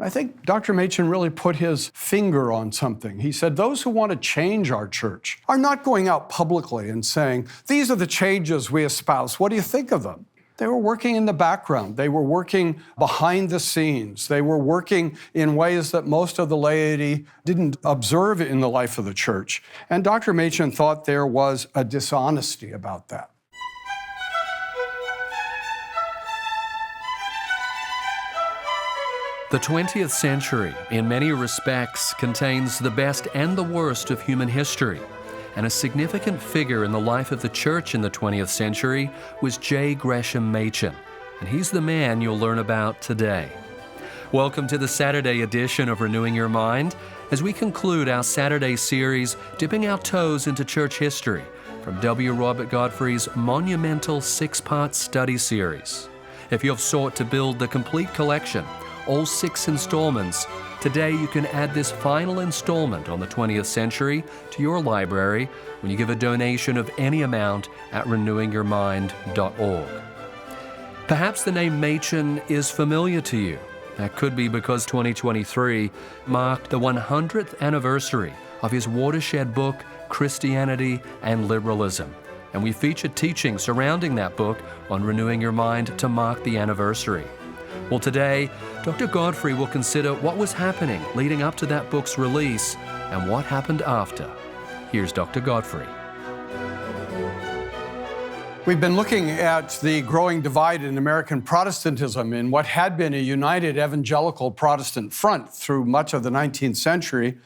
I think Dr. Machen really put his finger on something. He said, those who want to change our church are not going out publicly and saying, these are the changes we espouse. What do you think of them? They were working in the background. They were working behind the scenes. They were working in ways that most of the laity didn't observe in the life of the church. And Dr. Machen thought there was a dishonesty about that. The 20th century, in many respects, contains the best and the worst of human history. And a significant figure in the life of the church in the 20th century was J. Gresham Machen, and he's the man you'll learn about today. Welcome to the Saturday edition of Renewing Your Mind, as we conclude our Saturday series dipping our toes into church history from W. Robert Godfrey's monumental 6-part study series. If you've sought to build the complete collection, all 6 installments, today you can add this final installment on the 20th century to your library when you give a donation of any amount at renewingyourmind.org. Perhaps the name Machen is familiar to you. That could be because 2023 marked the 100th anniversary of his watershed book, Christianity and Liberalism. And we featured teaching surrounding that book on Renewing Your Mind to mark the anniversary. Well, today, Dr. Godfrey will consider what was happening leading up to that book's release and what happened after. Here's Dr. Godfrey. We've been looking at the growing divide in American Protestantism in what had been a united evangelical Protestant front through much of the 19th century,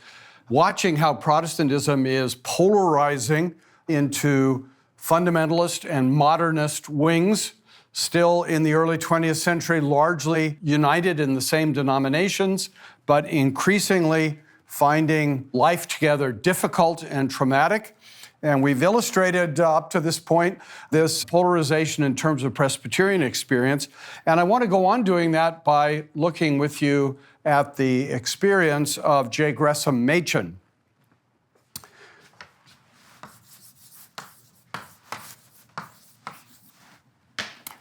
watching how Protestantism is polarizing into fundamentalist and modernist wings. Still in the early 20th century, largely united in the same denominations, but increasingly finding life together difficult and traumatic. And we've illustrated up to this point this polarization in terms of Presbyterian experience. And I want to go on doing that by looking with you at the experience of J. Gresham Machen.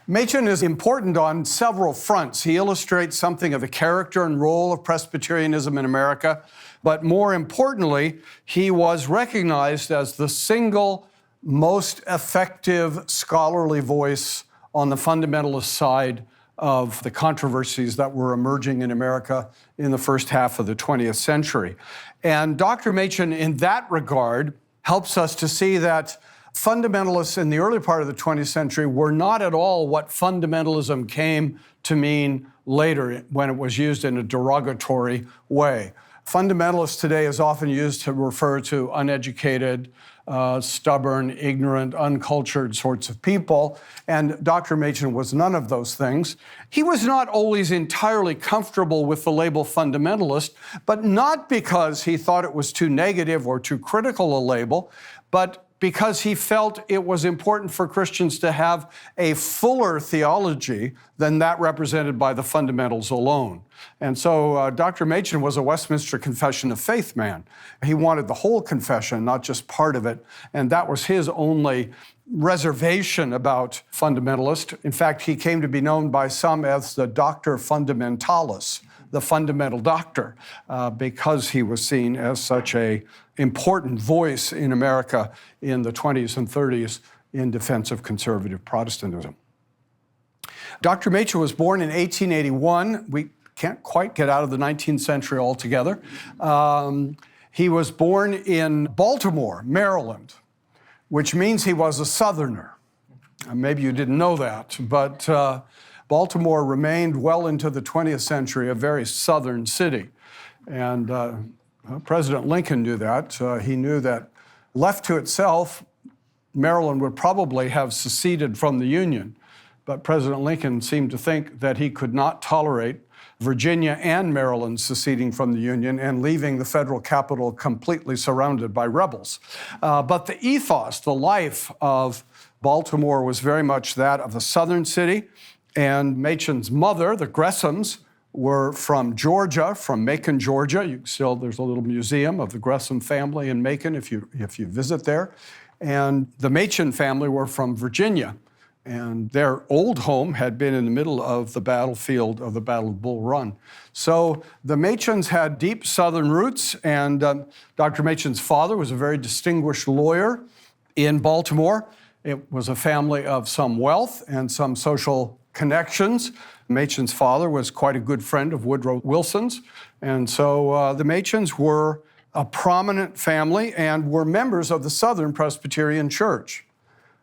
Machen is important on several fronts. He illustrates something of the character and role of Presbyterianism in America, but more importantly, he was recognized as the single most effective scholarly voice on the fundamentalist side of the controversies that were emerging in America in the first half of the 20th century. And Dr. Machen, in that regard, helps us to see that fundamentalists in the early part of the 20th century were not at all what fundamentalism came to mean later when it was used in a derogatory way. Fundamentalist today is often used to refer to uneducated, stubborn, ignorant, uncultured sorts of people, and Dr. Machen was none of those things. He was not always entirely comfortable with the label fundamentalist, but not because he thought it was too negative or too critical a label, but because he felt it was important for Christians to have a fuller theology than that represented by the fundamentals alone. And so Dr. Machen was a Westminster Confession of Faith man. He wanted the whole confession, not just part of it, and that was his only reservation about fundamentalist. In fact, he came to be known by some as the Doctor Fundamentalis, the fundamental doctor, because he was seen as such an important voice in America in the 20s and 30s in defense of conservative Protestantism. Dr. Machen was born in 1881. We can't quite get out of the 19th century altogether. He was born in Baltimore, Maryland, which means he was a Southerner. Maybe you didn't know that, but Baltimore remained well into the 20th century a very Southern city. And President Lincoln knew that. He knew that left to itself, Maryland would probably have seceded from the Union. But President Lincoln seemed to think that he could not tolerate Virginia and Maryland seceding from the Union and leaving the federal capital completely surrounded by rebels. But the ethos, the life of Baltimore was very much that of a Southern city. And Machen's mother, the Greshams, were from Georgia, from Macon, Georgia. There's a little museum of the Gresham family in Macon if you visit there. And the Machen family were from Virginia. And their old home had been in the middle of the battlefield of the Battle of Bull Run. So the Machens had deep Southern roots, and Dr. Machen's father was a very distinguished lawyer in Baltimore. It was a family of some wealth and some social connections. Machen's father was quite a good friend of Woodrow Wilson's. And so the Machens were a prominent family and were members of the Southern Presbyterian Church.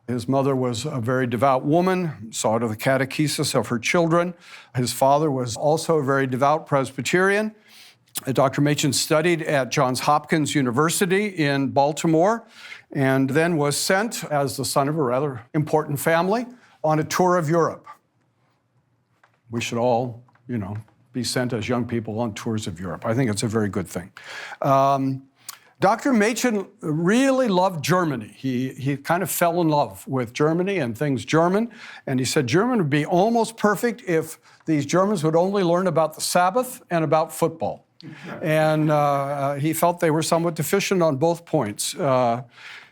His mother was a very devout woman, saw to the catechesis of her children. His father was also a very devout Presbyterian. Dr. Machen studied at Johns Hopkins University in Baltimore and then was sent, as the son of a rather important family, on a tour of Europe. We should all, be sent as young people on tours of Europe. I think it's a very good thing. Dr. Machen really loved Germany. He kind of fell in love with Germany and things German, and he said German would be almost perfect if these Germans would only learn about the Sabbath and about football. And he felt they were somewhat deficient on both points.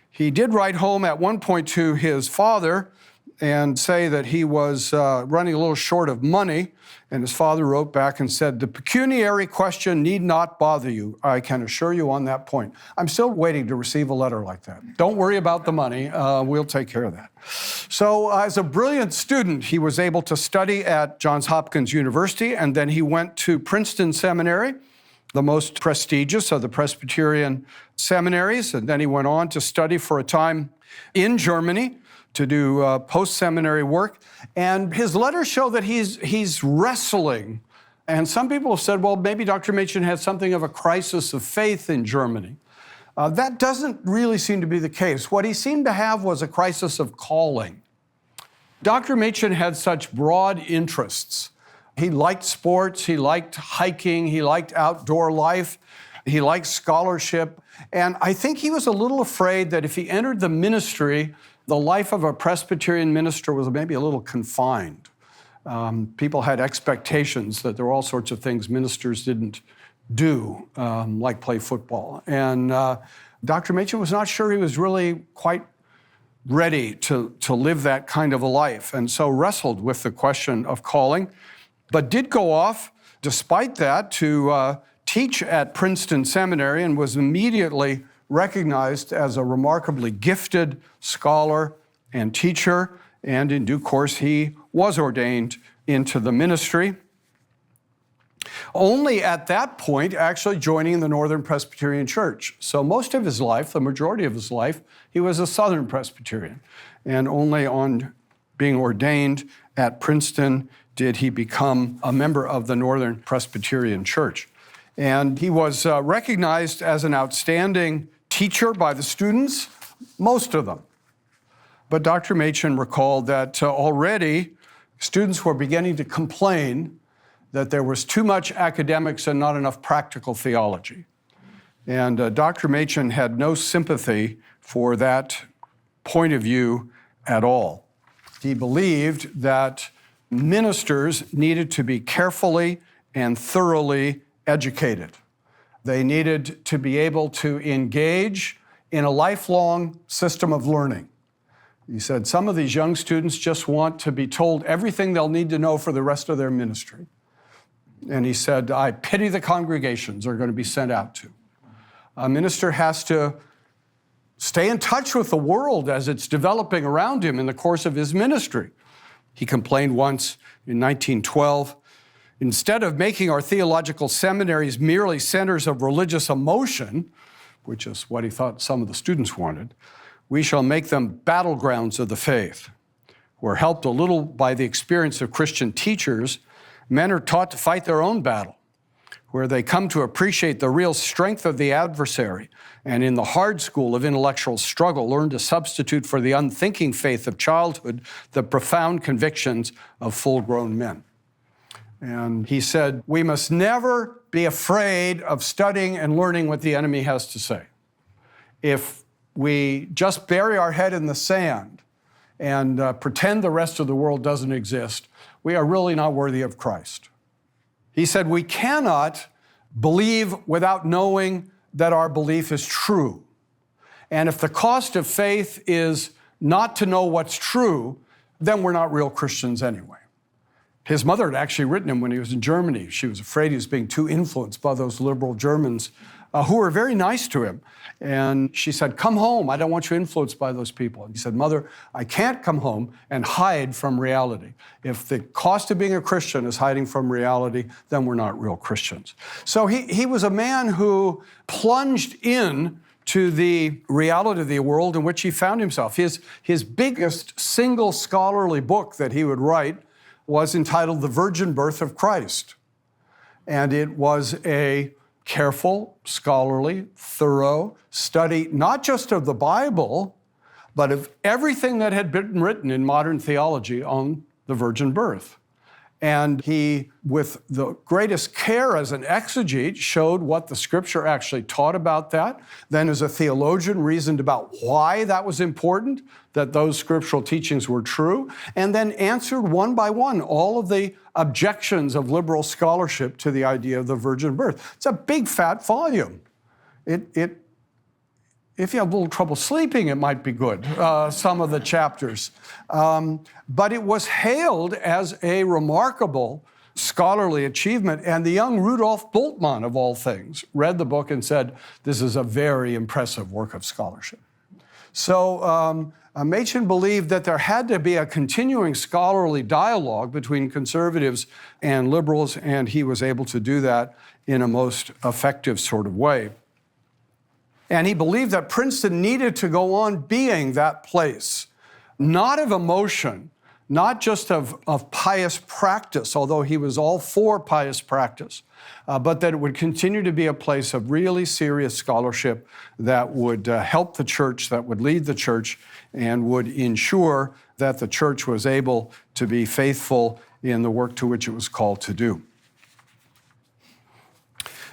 He did write home at one point to his father and say that he was running a little short of money. And his father wrote back and said, "The pecuniary question need not bother you. I can assure you on that point." I'm still waiting to receive a letter like that. Don't worry about the money. We'll take care of that. So as a brilliant student, he was able to study at Johns Hopkins University, and then he went to Princeton Seminary, the most prestigious of the Presbyterian seminaries. And then he went on to study for a time in Germany, to do post-seminary work. And his letters show that he's wrestling. And some people have said, well, maybe Dr. Machen had something of a crisis of faith in Germany. That doesn't really seem to be the case. What he seemed to have was a crisis of calling. Dr. Machen had such broad interests. He liked sports, he liked hiking, he liked outdoor life, he liked scholarship. And I think he was a little afraid that if he entered the ministry, the life of a Presbyterian minister was maybe a little confined. People had expectations that there were all sorts of things ministers didn't do, like play football. And Dr. Machen was not sure he was really quite ready to live that kind of a life, and so wrestled with the question of calling, but did go off, despite that, to teach at Princeton Seminary and was immediately recognized as a remarkably gifted scholar and teacher, and in due course he was ordained into the ministry. Only at that point actually joining the Northern Presbyterian Church. So most of his life, the majority of his life, he was a Southern Presbyterian, and only on being ordained at Princeton did he become a member of the Northern Presbyterian Church. And he was recognized as an outstanding teacher by the students, most of them. But Dr. Machen recalled that already students were beginning to complain that there was too much academics and not enough practical theology. And Dr. Machen had no sympathy for that point of view at all. He believed that ministers needed to be carefully and thoroughly educated. They needed to be able to engage in a lifelong system of learning. He said some of these young students just want to be told everything they'll need to know for the rest of their ministry. And he said, I pity the congregations they're going to be sent out to. A minister has to stay in touch with the world as it's developing around him in the course of his ministry. He complained once in 1912, instead of making our theological seminaries merely centers of religious emotion, which is what he thought some of the students wanted, we shall make them battlegrounds of the faith. We're helped a little by the experience of Christian teachers. Men are taught to fight their own battle, where they come to appreciate the real strength of the adversary, and in the hard school of intellectual struggle, learn to substitute for the unthinking faith of childhood the profound convictions of full-grown men. And he said, we must never be afraid of studying and learning what the enemy has to say. If we just bury our head in the sand and pretend the rest of the world doesn't exist, we are really not worthy of Christ. He said, we cannot believe without knowing that our belief is true. And if the cost of faith is not to know what's true, then we're not real Christians anyway. His mother had actually written him when he was in Germany. She was afraid he was being too influenced by those liberal Germans who were very nice to him. And she said, come home. I don't want you influenced by those people. And he said, Mother, I can't come home and hide from reality. If the cost of being a Christian is hiding from reality, then we're not real Christians. So he was a man who plunged in to the reality of the world in which he found himself. His biggest single scholarly book that he would write was entitled The Virgin Birth of Christ. And it was a careful, scholarly, thorough study, not just of the Bible, but of everything that had been written in modern theology on the virgin birth. And he, with the greatest care as an exegete, showed what the Scripture actually taught about that. Then as a theologian, reasoned about why that was important, that those scriptural teachings were true, and then answered one by one all of the objections of liberal scholarship to the idea of the virgin birth. It's a big, fat volume. If you have a little trouble sleeping, it might be good, some of the chapters. But it was hailed as a remarkable scholarly achievement, and the young Rudolf Bultmann, of all things, read the book and said, this is a very impressive work of scholarship. So Machen believed that there had to be a continuing scholarly dialogue between conservatives and liberals, and he was able to do that in a most effective sort of way. And he believed that Princeton needed to go on being that place, not of emotion, not just of pious practice, although he was all for pious practice, but that it would continue to be a place of really serious scholarship that would help the church, that would lead the church, and would ensure that the church was able to be faithful in the work to which it was called to do.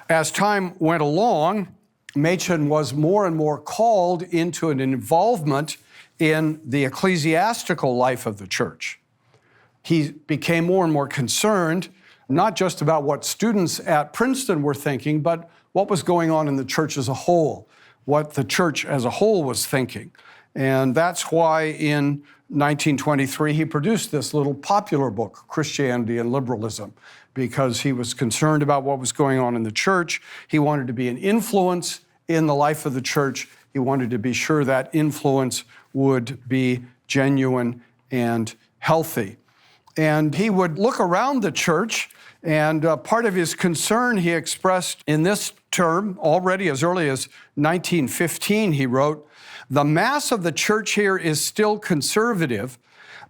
As time went along, Machen was more and more called into an involvement in the ecclesiastical life of the church. He became more and more concerned, not just about what students at Princeton were thinking, but what was going on in the church as a whole, what the church as a whole was thinking. And that's why in 1923 he produced this little popular book, Christianity and Liberalism, because he was concerned about what was going on in the church. He wanted to be an influence in the life of the church. He wanted to be sure that influence would be genuine and healthy. And he would look around the church, and part of his concern he expressed in this term already as early as 1915. He wrote, "The mass of the church here is still conservative,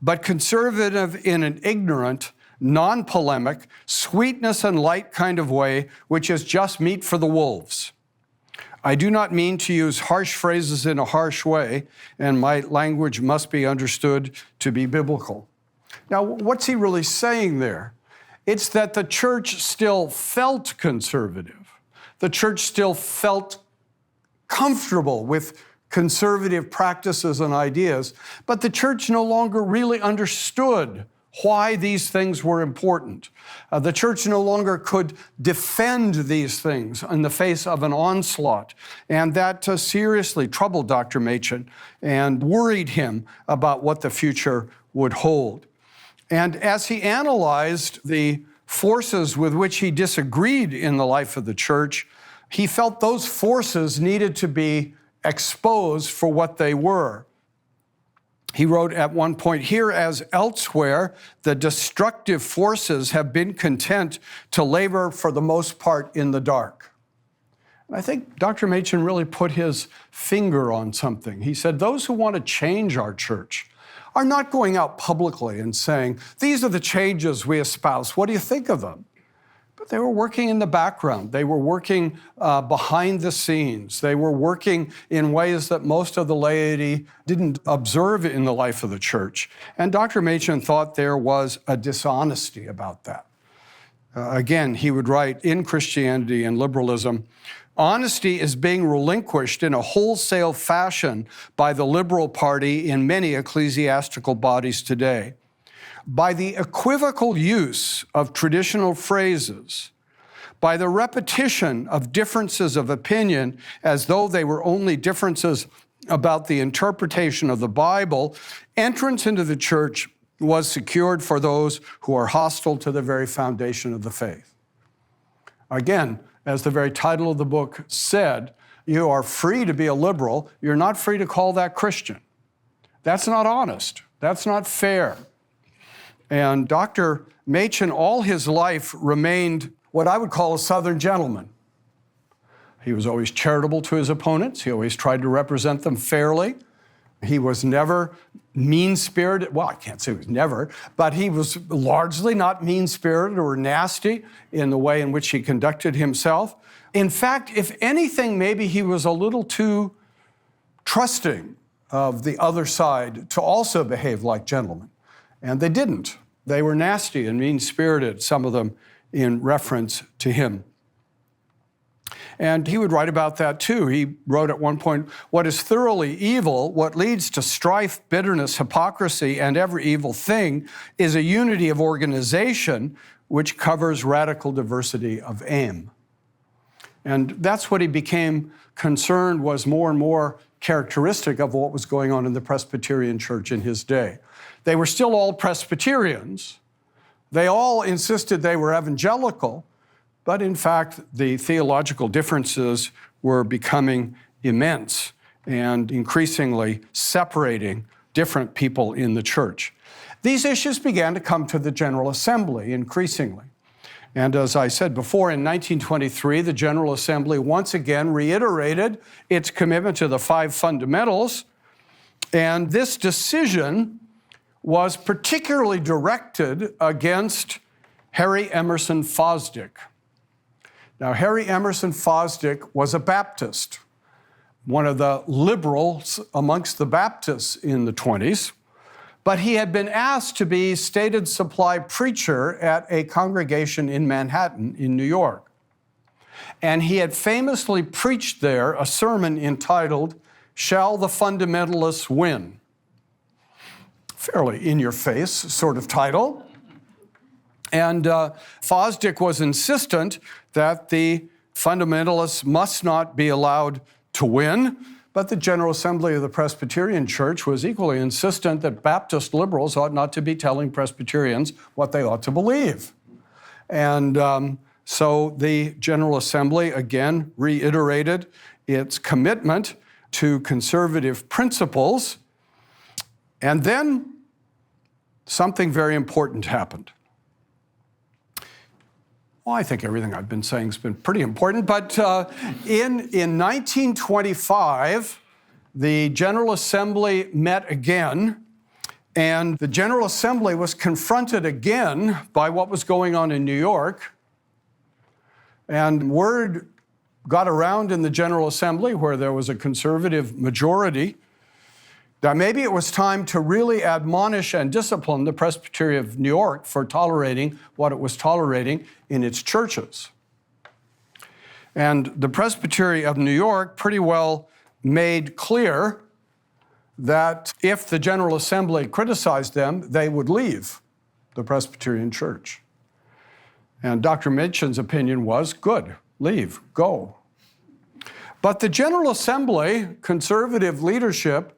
but conservative in an ignorant, non-polemic, sweetness and light kind of way, which is just meat for the wolves. I do not mean to use harsh phrases in a harsh way, and my language must be understood to be biblical." Now, what's he really saying there? It's that the church still felt conservative. The church still felt comfortable with conservative practices and ideas, but the church no longer really understood why these things were important. The church no longer could defend these things in the face of an onslaught, and that seriously troubled Dr. Machen and worried him about what the future would hold. And as he analyzed the forces with which he disagreed in the life of the church, he felt those forces needed to be exposed for what they were. He wrote at one point, "Here as elsewhere, the destructive forces have been content to labor for the most part in the dark." And I think Dr. Machen really put his finger on something. He said, those who want to change our church are not going out publicly and saying, these are the changes we espouse. What do you think of them? But they were working in the background. They were working behind the scenes. They were working in ways that most of the laity didn't observe in the life of the church. And Dr. Machen thought there was a dishonesty about that. Again, he would write in Christianity and Liberalism, "Honesty is being relinquished in a wholesale fashion by the Liberal Party in many ecclesiastical bodies today. By the equivocal use of traditional phrases, by the repetition of differences of opinion as though they were only differences about the interpretation of the Bible, entrance into the church was secured for those who are hostile to the very foundation of the faith. Again, as the very title of the book said, you are free to be a liberal. You're not free to call that Christian. That's not honest. That's not fair. And Dr. Machen, all his life, remained what I would call a Southern gentleman. He was always charitable to his opponents. He always tried to represent them fairly. He was never mean-spirited. Well, I can't say he was never, but he was largely not mean-spirited or nasty in the way in which he conducted himself. In fact, if anything, maybe he was a little too trusting of the other side to also behave like gentlemen. And they didn't. They were nasty and mean-spirited, some of them in reference to him. And he would write about that too. He wrote at one point, "What is thoroughly evil, what leads to strife, bitterness, hypocrisy, and every evil thing, is a unity of organization which covers radical diversity of aim." And that's what he became concerned was more and more characteristic of what was going on in the Presbyterian Church in his day. They were still all Presbyterians. They all insisted they were evangelical, but in fact, the theological differences were becoming immense and increasingly separating different people in the church. These issues began to come to the General Assembly increasingly. And as I said before, in 1923, the General Assembly once again reiterated its commitment to the five fundamentals. And this decision was particularly directed against Harry Emerson Fosdick. Now, Harry Emerson Fosdick was a Baptist, one of the liberals amongst the Baptists in the 20s, but he had been asked to be stated supply preacher at a congregation in Manhattan, in New York. And he had famously preached there a sermon entitled, "Shall the Fundamentalists Win?" Fairly in-your-face sort of title. And Fosdick was insistent that the fundamentalists must not be allowed to win, but the General Assembly of the Presbyterian Church was equally insistent that Baptist liberals ought not to be telling Presbyterians what they ought to believe. And so the General Assembly again reiterated its commitment to conservative principles, and then something very important happened. Well, I think everything I've been saying has been pretty important, but in 1925, the General Assembly met again, and the General Assembly was confronted again by what was going on in New York, and word got around in the General Assembly, where there was a conservative majority, that maybe it was time to really admonish and discipline the Presbytery of New York for tolerating what it was tolerating in its churches. And the Presbytery of New York pretty well made clear that if the General Assembly criticized them, they would leave the Presbyterian Church. And Dr. Machen's opinion was, good, leave, go. But the General Assembly, conservative leadership,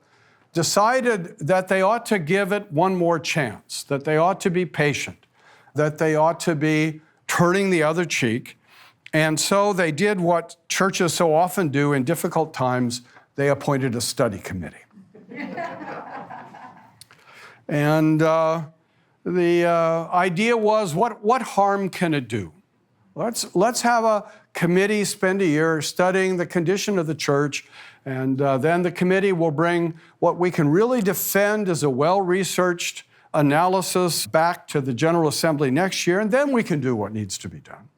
decided that they ought to give it one more chance, that they ought to be patient, that they ought to be turning the other cheek. And so they did what churches so often do in difficult times. They appointed a study committee. And the idea was, what harm can it do? Let's have a committee spend a year studying the condition of the church, and then the committee will bring what we can really defend as a well-researched analysis back to the General Assembly next year, and then we can do what needs to be done.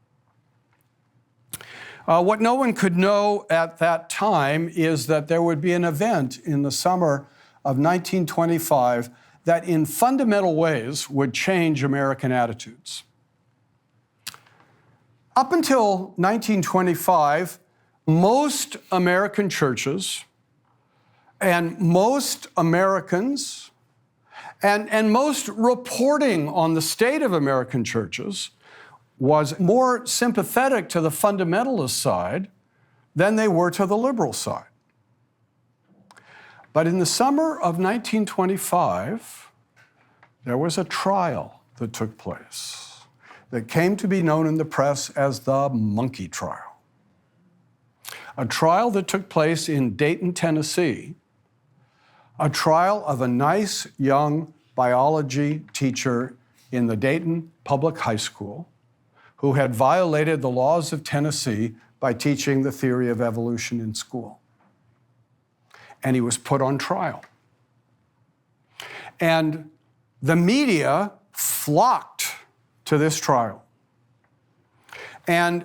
What no one could know at that time is that there would be an event in the summer of 1925 that in fundamental ways would change American attitudes. Up until 1925, most American churches and most Americans and most reporting on the state of American churches was more sympathetic to the fundamentalist side than they were to the liberal side. But in the summer of 1925, there was a trial that took place that came to be known in the press as the monkey trial. A trial that took place in Dayton, Tennessee, a trial of a nice young biology teacher in the Dayton Public High School who had violated the laws of Tennessee by teaching the theory of evolution in school. And he was put on trial. And the media flocked to this trial. And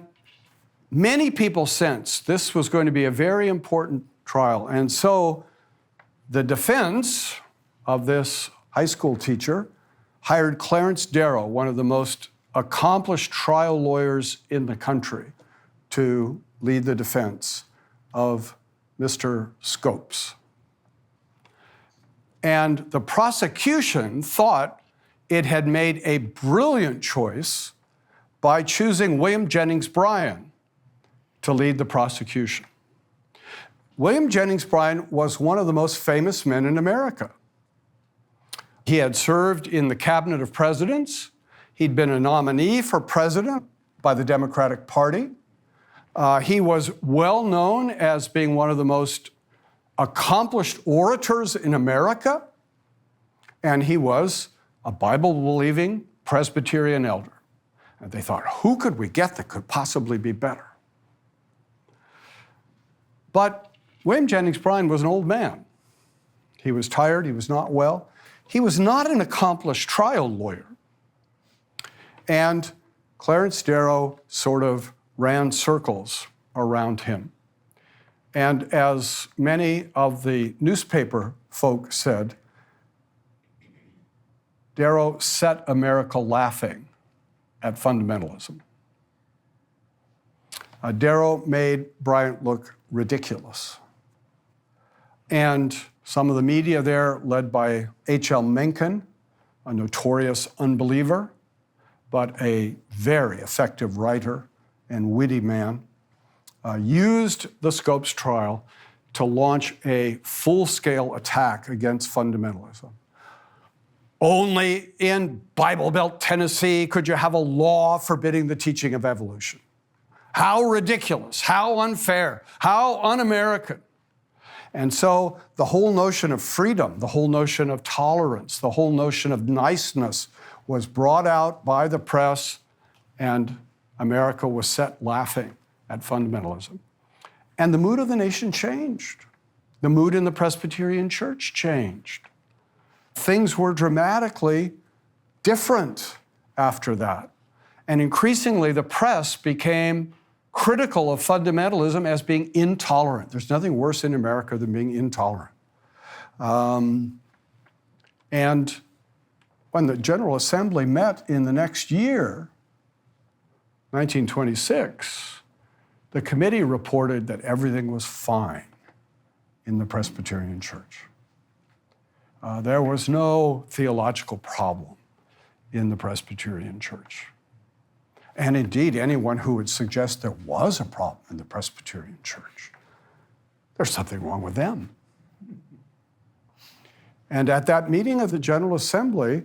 many people sensed this was going to be a very important trial. And so the defense of this high school teacher hired Clarence Darrow, one of the most accomplished trial lawyers in the country, to lead the defense of Mr. Scopes. And the prosecution thought it had made a brilliant choice by choosing William Jennings Bryan to lead the prosecution. William Jennings Bryan was one of the most famous men in America. He had served in the cabinet of presidents. He'd been a nominee for president by the Democratic Party. He was well known as being one of the most accomplished orators in America, and he was a Bible-believing Presbyterian elder. And they thought, who could we get that could possibly be better? But William Jennings Bryan was an old man. He was tired, he was not well. He was not an accomplished trial lawyer. And Clarence Darrow sort of ran circles around him. And as many of the newspaper folk said, Darrow set America laughing at fundamentalism. Darrow made Bryant look ridiculous. And some of the media there, led by H.L. Mencken, a notorious unbeliever, but a very effective writer and witty man, used the Scopes trial to launch a full-scale attack against fundamentalism. Only in Bible Belt, Tennessee, could you have a law forbidding the teaching of evolution. How ridiculous, how unfair, how un-American. And so the whole notion of freedom, the whole notion of tolerance, the whole notion of niceness was brought out by the press, and America was set laughing at fundamentalism. And the mood of the nation changed. The mood in the Presbyterian Church changed. Things were dramatically different after that. And increasingly, the press became critical of fundamentalism as being intolerant. There's nothing worse in America than being intolerant. And when the General Assembly met in the next year, 1926, the committee reported that everything was fine in the Presbyterian Church. There was no theological problem in the Presbyterian Church. And indeed, anyone who would suggest there was a problem in the Presbyterian Church, there's something wrong with them. And at that meeting of the General Assembly,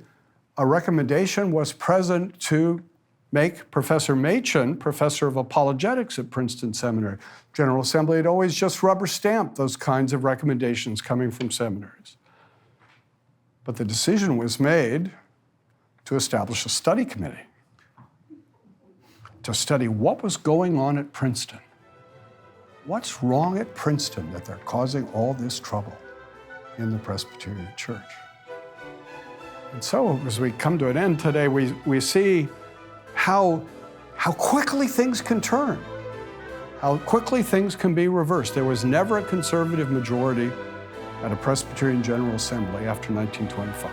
a recommendation was present to make Professor Machen professor of apologetics at Princeton Seminary. General Assembly had always just rubber-stamped those kinds of recommendations coming from seminaries. But the decision was made to establish a study committee to study what was going on at Princeton. What's wrong at Princeton that they're causing all this trouble in the Presbyterian Church? And so as we come to an end today, we see how quickly things can turn, how quickly things can be reversed. There was never a conservative majority at a Presbyterian General Assembly after 1925.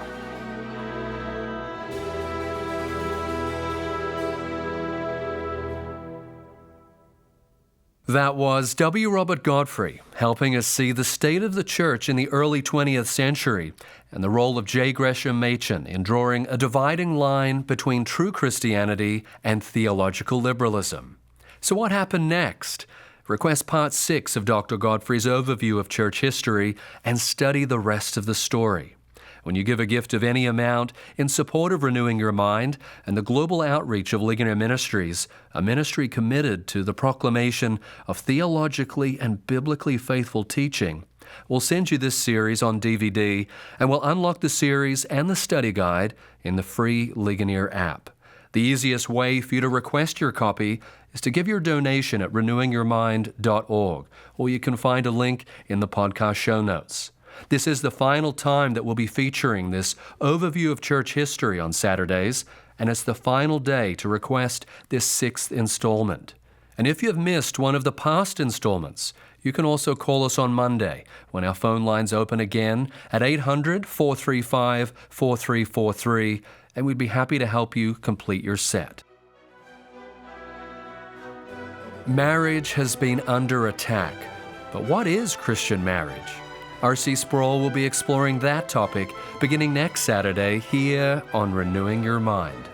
That was W. Robert Godfrey, helping us see the state of the church in the early 20th century and the role of J. Gresham Machen in drawing a dividing line between true Christianity and theological liberalism. So what happened next? Request Part 6 of Dr. Godfrey's overview of church history and study the rest of the story. when you give a gift of any amount in support of Renewing Your Mind and the global outreach of Ligonier Ministries, a ministry committed to the proclamation of theologically and biblically faithful teaching. We'll send you this series on DVD, and we'll unlock the series and the study guide in the free Ligonier app. The easiest way for you to request your copy is to give your donation at renewingyourmind.org, or you can find a link in the podcast show notes. This is the final time that we'll be featuring this overview of church history on Saturdays, and it's the final day to request this 6th installment. And if you've missed one of the past installments, you can also call us on Monday when our phone lines open again at 800-435-4343, and we'd be happy to help you complete your set. Marriage has been under attack, but what is Christian marriage? R.C. Sproul will be exploring that topic beginning next Saturday here on Renewing Your Mind.